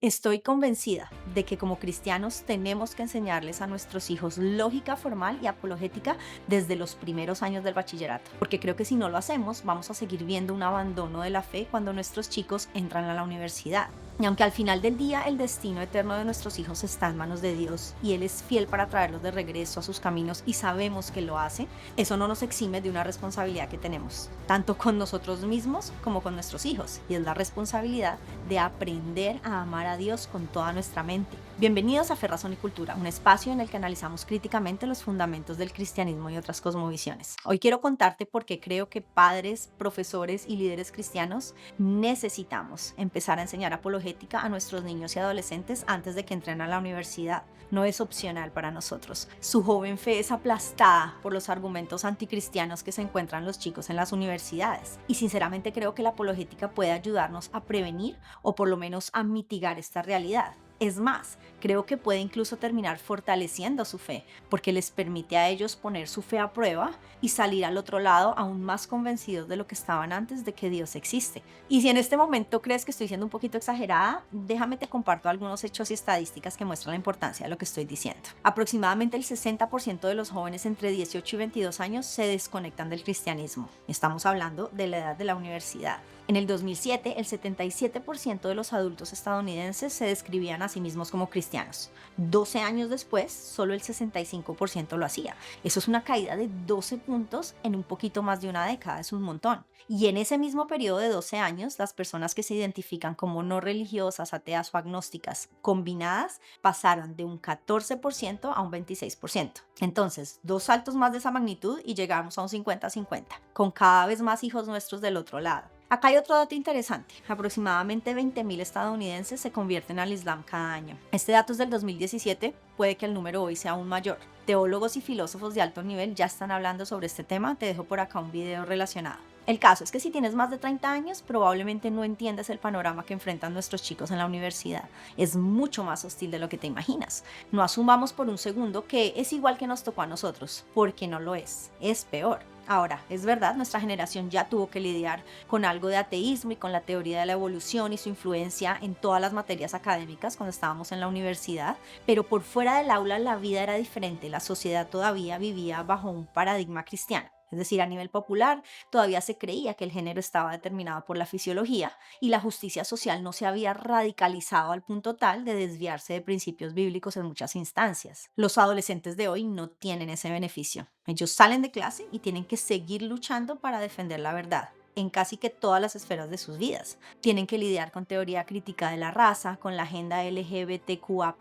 Estoy convencida de que como cristianos tenemos que enseñarles a nuestros hijos lógica formal y apologética desde los primeros años del bachillerato, porque creo que si no lo hacemos vamos a seguir viendo un abandono de la fe cuando nuestros chicos entran a la universidad. Y aunque al final del día el destino eterno de nuestros hijos está en manos de Dios y Él es fiel para traerlos de regreso a sus caminos y sabemos que lo hace, eso no nos exime de una responsabilidad que tenemos, tanto con nosotros mismos como con nuestros hijos, y es la responsabilidad de aprender a amar a Dios con toda nuestra mente. Bienvenidos a Fe, Razón y Cultura, un espacio en el que analizamos críticamente los fundamentos del cristianismo y otras cosmovisiones. Hoy quiero contarte por qué creo que padres, profesores y líderes cristianos necesitamos empezar a enseñar apologética a nuestros niños y adolescentes antes de que entren a la universidad. No es opcional para nosotros. Su joven fe es aplastada por los argumentos anticristianos que se encuentran los chicos en las universidades. Y sinceramente creo que la apologética puede ayudarnos a prevenir o por lo menos a mitigar esta realidad. Es más, creo que puede incluso terminar fortaleciendo su fe, porque les permite a ellos poner su fe a prueba y salir al otro lado aún más convencidos de lo que estaban antes de que Dios existe. Y si en este momento crees que estoy siendo un poquito exagerada, déjame te comparto algunos hechos y estadísticas que muestran la importancia de lo que estoy diciendo. Aproximadamente el 60% de los jóvenes entre 18 y 22 años se desconectan del cristianismo. Estamos hablando de la edad de la universidad. En el 2007, el 77% de los adultos estadounidenses se describían a sí mismos como cristianos. 12 años después, solo el 65% lo hacía. Eso es una caída de 12 puntos en un poquito más de una década, es un montón. Y en ese mismo periodo de 12 años, las personas que se identifican como no religiosas, ateas o agnósticas combinadas pasaron de un 14% a un 26%. Entonces, dos saltos más de esa magnitud y llegamos a un 50-50, con cada vez más hijos nuestros del otro lado. Acá hay otro dato interesante. Aproximadamente 20.000 estadounidenses se convierten al Islam cada año. Este dato es del 2017, puede que el número hoy sea aún mayor. Teólogos y filósofos de alto nivel ya están hablando sobre este tema, te dejo por acá un video relacionado. El caso es que si tienes más de 30 años, probablemente no entiendes el panorama que enfrentan nuestros chicos en la universidad. Es mucho más hostil de lo que te imaginas. No asumamos por un segundo que es igual que nos tocó a nosotros, porque no lo es peor. Ahora, es verdad, nuestra generación ya tuvo que lidiar con algo de ateísmo y con la teoría de la evolución y su influencia en todas las materias académicas cuando estábamos en la universidad, pero por fuera del aula la vida era diferente, la sociedad todavía vivía bajo un paradigma cristiano. Es decir, a nivel popular, todavía se creía que el género estaba determinado por la fisiología y la justicia social no se había radicalizado al punto tal de desviarse de principios bíblicos en muchas instancias. Los adolescentes de hoy no tienen ese beneficio. Ellos salen de clase y tienen que seguir luchando para defender la verdad en casi que todas las esferas de sus vidas. Tienen que lidiar con teoría crítica de la raza, con la agenda LGBTQA+,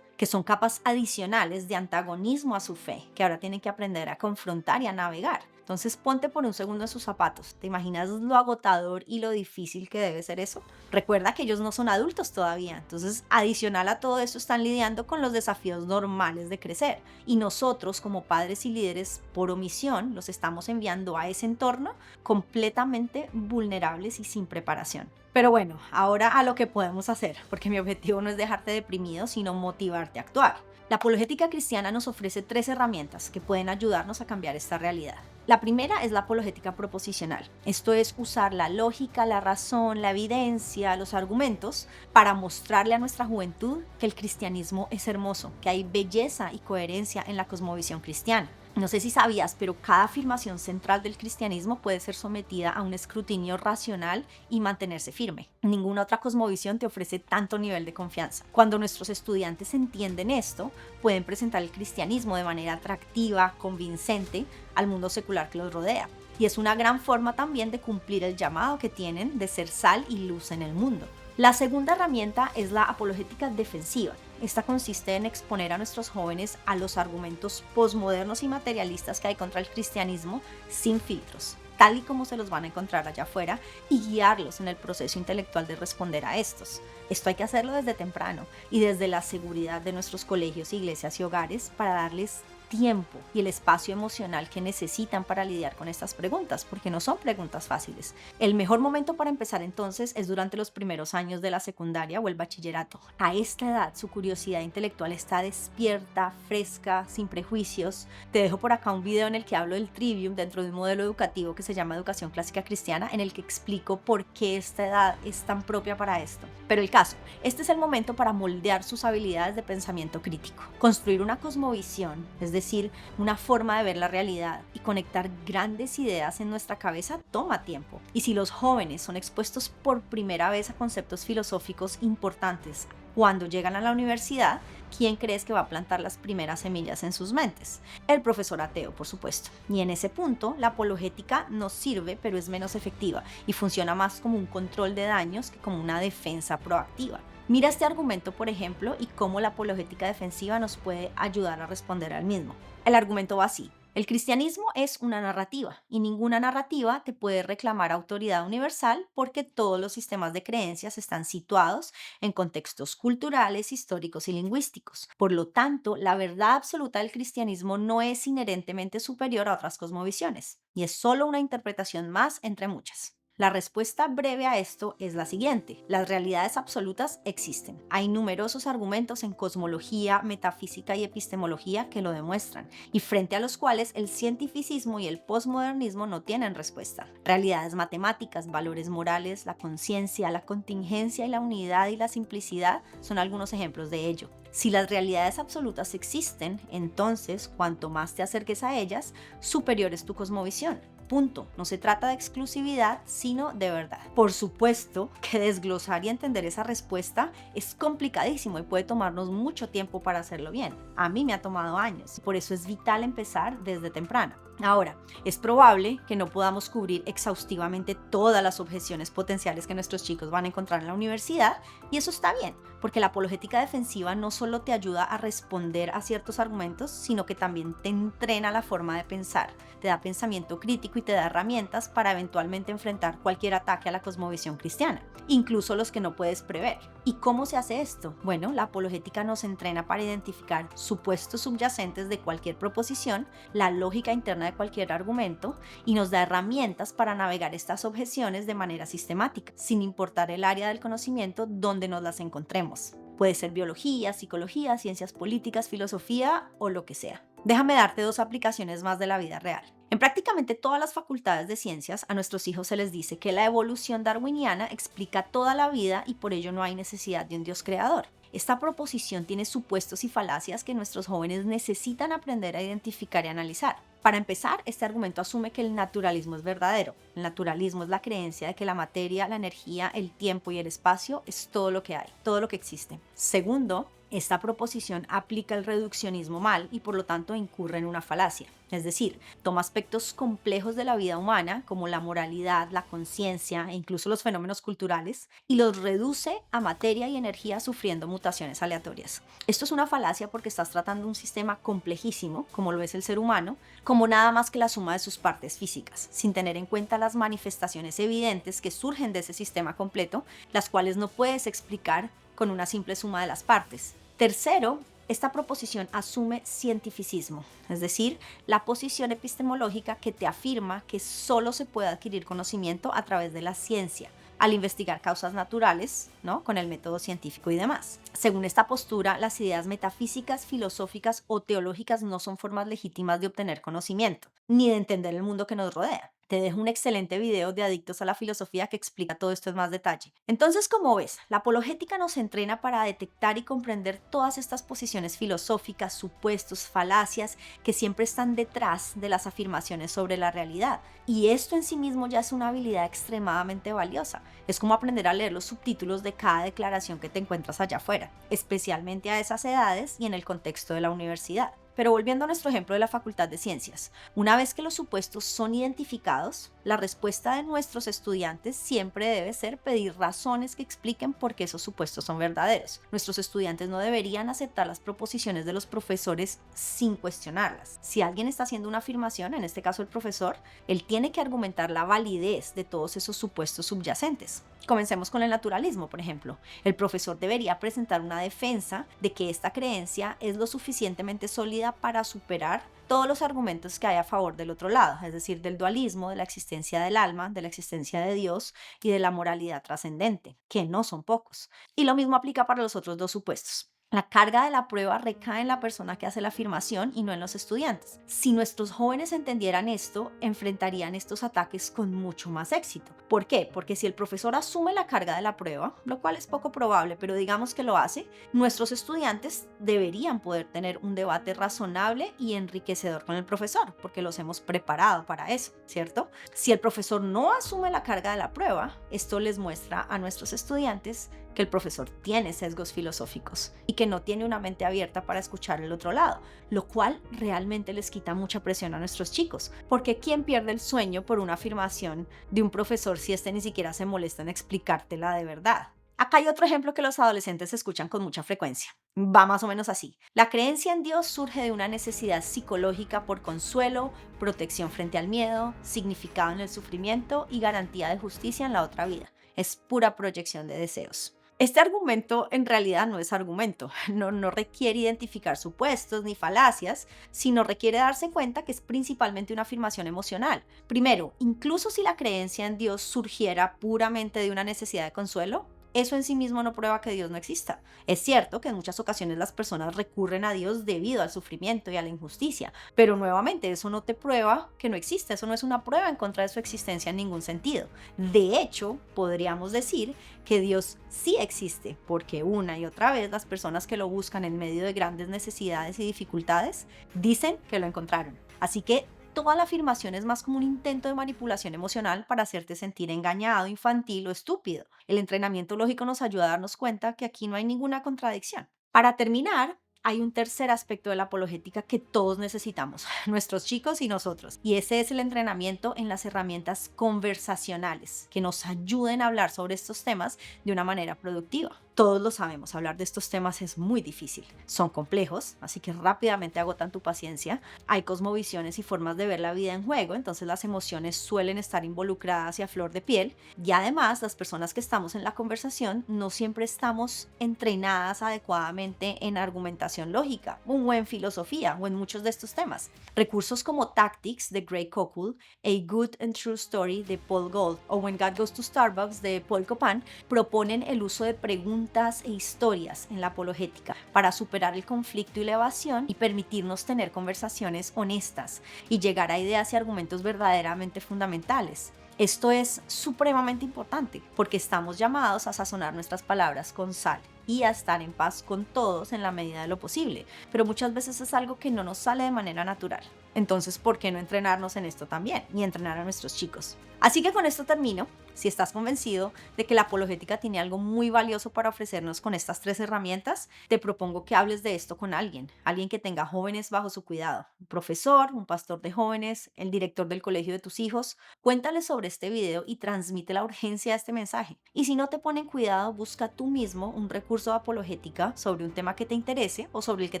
que son capas adicionales de antagonismo a su fe, que ahora tienen que aprender a confrontar y a navegar. Entonces ponte por un segundo en sus zapatos. ¿Te imaginas lo agotador y lo difícil que debe ser eso? Recuerda que ellos no son adultos todavía. Entonces, adicional a todo esto, están lidiando con los desafíos normales de crecer. Y nosotros, como padres y líderes, por omisión, los estamos enviando a ese entorno completamente vulnerables y sin preparación. Pero bueno, ahora a lo que podemos hacer, porque mi objetivo no es dejarte deprimido, sino motivarte a actuar. La apologética cristiana nos ofrece 3 herramientas que pueden ayudarnos a cambiar esta realidad. La primera es la apologética proposicional. Esto es usar la lógica, la razón, la evidencia, los argumentos para mostrarle a nuestra juventud que el cristianismo es hermoso, que hay belleza y coherencia en la cosmovisión cristiana. No sé si sabías, pero cada afirmación central del cristianismo puede ser sometida a un escrutinio racional y mantenerse firme. Ninguna otra cosmovisión te ofrece tanto nivel de confianza. Cuando nuestros estudiantes entienden esto, pueden presentar el cristianismo de manera atractiva, convincente al mundo secular que los rodea. Y es una gran forma también de cumplir el llamado que tienen de ser sal y luz en el mundo. La segunda herramienta es la apologética defensiva. Esta consiste en exponer a nuestros jóvenes a los argumentos posmodernos y materialistas que hay contra el cristianismo sin filtros, tal y como se los van a encontrar allá afuera, y guiarlos en el proceso intelectual de responder a estos. Esto hay que hacerlo desde temprano y desde la seguridad de nuestros colegios, iglesias y hogares para darles tiempo y el espacio emocional que necesitan para lidiar con estas preguntas, porque no son preguntas fáciles. El mejor momento para empezar entonces es durante los primeros años de la secundaria o el bachillerato. A esta edad su curiosidad intelectual está despierta, fresca, sin prejuicios. Te dejo por acá un video en el que hablo del trivium dentro de un modelo educativo que se llama Educación Clásica Cristiana, en el que explico por qué esta edad es tan propia para esto. Pero el caso, este es el momento para moldear sus habilidades de pensamiento crítico, construir una cosmovisión, es decir, una forma de ver la realidad, y conectar grandes ideas en nuestra cabeza toma tiempo. Y si los jóvenes son expuestos por primera vez a conceptos filosóficos importantes cuando llegan a la universidad, ¿quién crees que va a plantar las primeras semillas en sus mentes? El profesor ateo, por supuesto. Y en ese punto, la apologética nos sirve, pero es menos efectiva y funciona más como un control de daños que como una defensa proactiva. Mira este argumento, por ejemplo, y cómo la apologética defensiva nos puede ayudar a responder al mismo. El argumento va así. El cristianismo es una narrativa y ninguna narrativa te puede reclamar autoridad universal porque todos los sistemas de creencias están situados en contextos culturales, históricos y lingüísticos. Por lo tanto, la verdad absoluta del cristianismo no es inherentemente superior a otras cosmovisiones y es solo una interpretación más entre muchas. La respuesta breve a esto es la siguiente: las realidades absolutas existen. Hay numerosos argumentos en cosmología, metafísica y epistemología que lo demuestran, y frente a los cuales el cientificismo y el posmodernismo no tienen respuesta. Realidades matemáticas, valores morales, la conciencia, la contingencia y la unidad y la simplicidad son algunos ejemplos de ello. Si las realidades absolutas existen, entonces, cuanto más te acerques a ellas, superior es tu cosmovisión. Punto. No se trata de exclusividad, sino de verdad. Por supuesto que desglosar y entender esa respuesta es complicadísimo y puede tomarnos mucho tiempo para hacerlo bien. A mí me ha tomado años y por eso es vital empezar desde temprano. Ahora, es probable que no podamos cubrir exhaustivamente todas las objeciones potenciales que nuestros chicos van a encontrar en la universidad, y eso está bien, porque la apologética defensiva no solo te ayuda a responder a ciertos argumentos, sino que también te entrena la forma de pensar, te da pensamiento crítico y te da herramientas para eventualmente enfrentar cualquier ataque a la cosmovisión cristiana, incluso los que no puedes prever. ¿Y cómo se hace esto? Bueno, la apologética nos entrena para identificar supuestos subyacentes de cualquier proposición, la lógica interna de cualquier argumento, y nos da herramientas para navegar estas objeciones de manera sistemática, sin importar el área del conocimiento donde nos las encontremos. Puede ser biología, psicología, ciencias políticas, filosofía o lo que sea. Déjame darte dos aplicaciones más de la vida real. En prácticamente todas las facultades de ciencias, a nuestros hijos se les dice que la evolución darwiniana explica toda la vida y por ello no hay necesidad de un Dios creador. Esta proposición tiene supuestos y falacias que nuestros jóvenes necesitan aprender a identificar y analizar. Para empezar, este argumento asume que el naturalismo es verdadero. El naturalismo es la creencia de que la materia, la energía, el tiempo y el espacio es todo lo que hay, todo lo que existe. Segundo, esta proposición aplica el reduccionismo mal y por lo tanto incurre en una falacia. Es decir, toma aspectos complejos de la vida humana, como la moralidad, la conciencia e incluso los fenómenos culturales, y los reduce a materia y energía sufriendo mutaciones aleatorias. Esto es una falacia porque estás tratando un sistema complejísimo, como lo es el ser humano, como nada más que la suma de sus partes físicas, sin tener en cuenta las manifestaciones evidentes que surgen de ese sistema completo, las cuales no puedes explicar con una simple suma de las partes. Tercero, esta proposición asume cientificismo, es decir, la posición epistemológica que te afirma que solo se puede adquirir conocimiento a través de la ciencia, al investigar causas naturales, ¿no?, con el método científico y demás. Según esta postura, las ideas metafísicas, filosóficas o teológicas no son formas legítimas de obtener conocimiento, ni de entender el mundo que nos rodea. Te dejo un excelente video de Adictos a la Filosofía que explica todo esto en más detalle. Entonces, como ves, la apologética nos entrena para detectar y comprender todas estas posiciones filosóficas, supuestos, falacias que siempre están detrás de las afirmaciones sobre la realidad. Y esto en sí mismo ya es una habilidad extremadamente valiosa. Es como aprender a leer los subtítulos de cada declaración que te encuentras allá afuera, especialmente a esas edades y en el contexto de la universidad. Pero volviendo a nuestro ejemplo de la Facultad de Ciencias, una vez que los supuestos son identificados, La respuesta de nuestros estudiantes siempre debe ser pedir razones que expliquen por qué esos supuestos son verdaderos. Nuestros estudiantes no deberían aceptar las proposiciones de los profesores sin cuestionarlas. Si alguien está haciendo una afirmación, en este caso el profesor, él tiene que argumentar la validez de todos esos supuestos subyacentes. Comencemos con el naturalismo, por ejemplo. El profesor debería presentar una defensa de que esta creencia es lo suficientemente sólida para superar todos los argumentos que hay a favor del otro lado, es decir, del dualismo, de la existencia del alma, de la existencia de Dios y de la moralidad trascendente, que no son pocos. Y lo mismo aplica para los otros dos supuestos. La carga de la prueba recae en la persona que hace la afirmación y no en los estudiantes. Si nuestros jóvenes entendieran esto, enfrentarían estos ataques con mucho más éxito. ¿Por qué? Porque si el profesor asume la carga de la prueba, lo cual es poco probable, pero digamos que lo hace, nuestros estudiantes deberían poder tener un debate razonable y enriquecedor con el profesor, porque los hemos preparado para eso, ¿cierto? Si el profesor no asume la carga de la prueba, esto les muestra a nuestros estudiantes que el profesor tiene sesgos filosóficos y que no tiene una mente abierta para escuchar el otro lado, lo cual realmente les quita mucha presión a nuestros chicos, porque ¿quién pierde el sueño por una afirmación de un profesor si este ni siquiera se molesta en explicártela de verdad? Acá hay otro ejemplo que los adolescentes escuchan con mucha frecuencia. Va más o menos así. La creencia en Dios surge de una necesidad psicológica por consuelo, protección frente al miedo, significado en el sufrimiento y garantía de justicia en la otra vida. Es pura proyección de deseos. Este argumento en realidad no es argumento, no requiere identificar supuestos ni falacias, sino requiere darse cuenta que es principalmente una afirmación emocional. Primero, incluso si la creencia en Dios surgiera puramente de una necesidad de consuelo, eso en sí mismo no prueba que Dios no exista. Es cierto que en muchas ocasiones las personas recurren a Dios debido al sufrimiento y a la injusticia, pero nuevamente eso no te prueba que no existe, eso no es una prueba en contra de su existencia en ningún sentido. De hecho, podríamos decir que Dios sí existe, porque una y otra vez las personas que lo buscan en medio de grandes necesidades y dificultades dicen que lo encontraron. Así que toda la afirmación es más como un intento de manipulación emocional para hacerte sentir engañado, infantil o estúpido. El entrenamiento lógico nos ayuda a darnos cuenta que aquí no hay ninguna contradicción. Para terminar, hay un tercer aspecto de la apologética que todos necesitamos, nuestros chicos y nosotros, y ese es el entrenamiento en las herramientas conversacionales que nos ayuden a hablar sobre estos temas de una manera productiva. Todos lo sabemos, hablar de estos temas es muy difícil, son complejos, así que rápidamente agotan tu paciencia. Hay cosmovisiones y formas de ver la vida en juego, entonces las emociones suelen estar involucradas y a flor de piel, y además las personas que estamos en la conversación no siempre estamos entrenadas adecuadamente en argumentación lógica o en filosofía o en muchos de estos temas. Recursos como Tactics de Greg Koukl, A Good and True Story de Paul Gold o When God Goes to Starbucks de Paul Copan proponen el uso de preguntas e historias en la apologética para superar el conflicto y la evasión y permitirnos tener conversaciones honestas y llegar a ideas y argumentos verdaderamente fundamentales. Esto es supremamente importante porque estamos llamados a sazonar nuestras palabras con sal y a estar en paz con todos en la medida de lo posible, pero muchas veces es algo que no nos sale de manera natural. Entonces, ¿por qué no entrenarnos en esto también y entrenar a nuestros chicos? Así que con esto termino. Si estás convencido de que la apologética tiene algo muy valioso para ofrecernos con estas tres herramientas, te propongo que hables de esto con alguien que tenga jóvenes bajo su cuidado, un profesor, un pastor de jóvenes, el director del colegio de tus hijos. Cuéntales sobre este video y transmite la urgencia de este mensaje. Y si no te ponen cuidado, busca tú mismo un recurso de apologética sobre un tema que te interese o sobre el que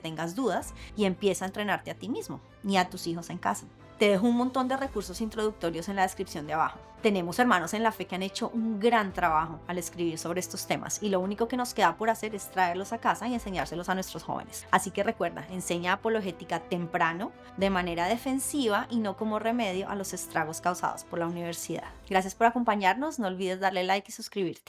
tengas dudas y empieza a entrenarte a ti mismo y a tus hijos en casa. Te dejo un montón de recursos introductorios en la descripción de abajo. Tenemos hermanos en la fe que han hecho un gran trabajo al escribir sobre estos temas y lo único que nos queda por hacer es traerlos a casa y enseñárselos a nuestros jóvenes. Así que recuerda, enseña apologética temprano, de manera defensiva y no como remedio a los estragos causados por la universidad. Gracias por acompañarnos, no olvides darle like y suscribirte.